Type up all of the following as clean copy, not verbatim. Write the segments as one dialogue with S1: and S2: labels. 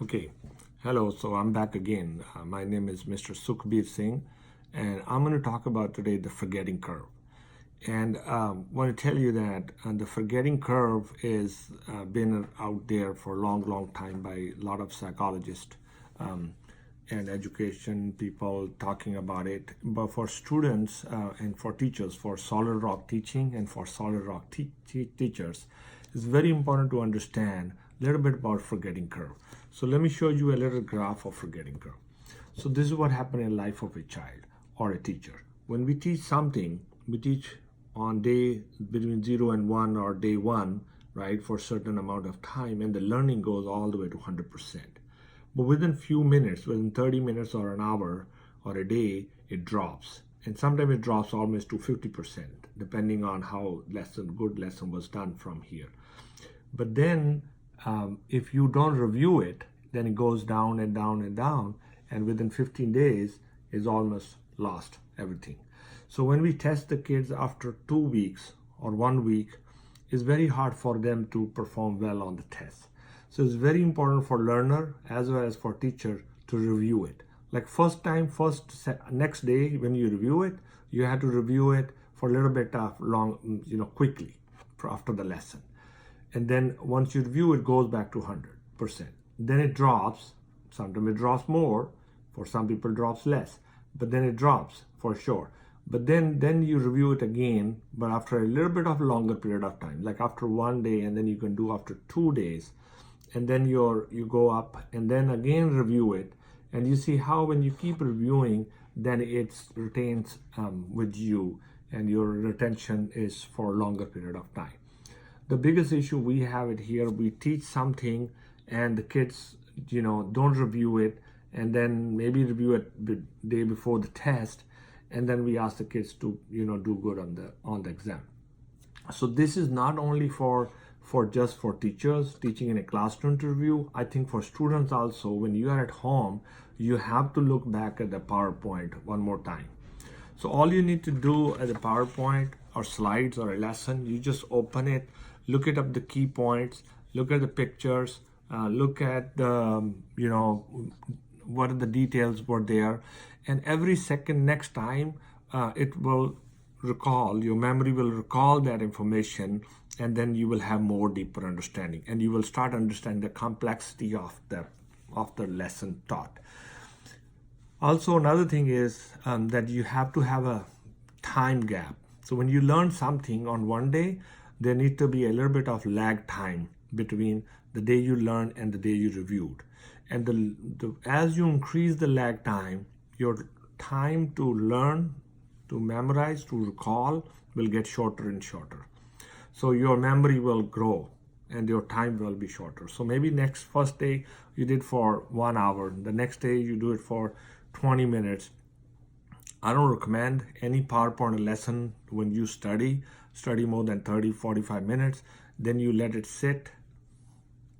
S1: Okay, hello. So I'm back again. My name is Mr. Sukhbir Singh, and I'm going to talk about today the forgetting curve. And want to tell you that the forgetting curve is been out there for a long, long time by a lot of psychologists and education people talking about it. But for students and for teachers, for Solid Rock teaching and for Solid Rock teachers, it's very important to understand a little bit about forgetting curve. So let me show you a little graph of forgetting curve. So this is what happened in life of a child or a teacher. When we teach something, we teach on day between 0 and 1 or day 1, right, for a certain amount of time, and the learning goes all the way to 100%. But within few minutes, within 30 minutes or an hour or a day, it drops. And sometimes it drops almost to 50%, depending on how good lesson was done from here. But then if you don't review it, then it goes down and down and down. And within 15 days, is almost lost everything. So when we test the kids after 2 weeks or 1 week, it's very hard for them to perform well on the test. So it's very important for learner as well as for teacher to review it. Like next day when you review it, you have to review it for a little bit of quickly after the lesson. And then once you review, it goes back to 100%. Then it drops. Sometimes it drops more. For some people, it drops less. But then it drops for sure. But then you review it again, but after a little bit of longer period of time, like after 1 day, and then you can do after 2 days. And then you go up and then again review it. And you see how when you keep reviewing, then it retains with you, and your retention is for a longer period of time. The biggest issue we have it here, we teach something and the kids, don't review it, and then maybe review it the day before the test, and then we ask the kids to, do good on the exam. So this is not only for teachers teaching in a classroom to review. I think for students also, when you are at home, you have to look back at the PowerPoint one more time. So all you need to do at the PowerPoint or slides or a lesson, you just open it, look at up the key points, look at the pictures, look at the, what are the details were there. And every second next time, it will recall, your memory will recall that information, and then you will have more deeper understanding, and you will start understanding the complexity of the lesson taught. Also, another thing is that you have to have a time gap. So when you learn something on 1 day, there need to be a little bit of lag time between the day you learned and the day you reviewed. And as you increase the lag time, your time to learn, to memorize, to recall will get shorter and shorter. So your memory will grow and your time will be shorter. So maybe first day you did for 1 hour, the next day you do it for 20 minutes. I don't recommend any PowerPoint lesson when you study more than 30-45 minutes. Then you let it sit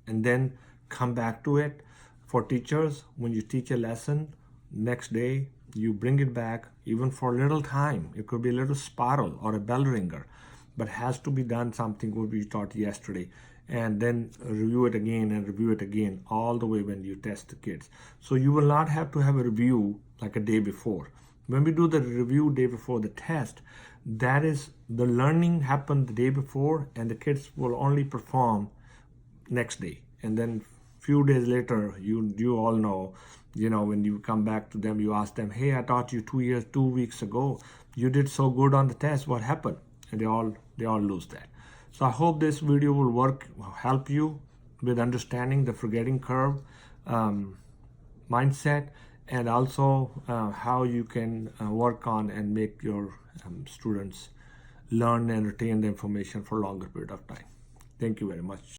S1: and then come back to it. For teachers, when you teach a lesson, next day you bring it back even for a little time. It could be a little spiral or a bell ringer, but has to be done something what we taught yesterday, and then review it again and review it again all the way when you test the kids. So you will not have to have a review like a day before. When we do the review day before the test, that is the learning happened the day before, and the kids will only perform next day. And then few days later, you all know, when you come back to them, you ask them, hey, I taught you 2 weeks ago. You did so good on the test. What happened? And they all lose that. So I hope this video will help you with understanding the forgetting curve mindset, and also how you can work on and make your students learn and retain the information for a longer period of time. Thank you very much.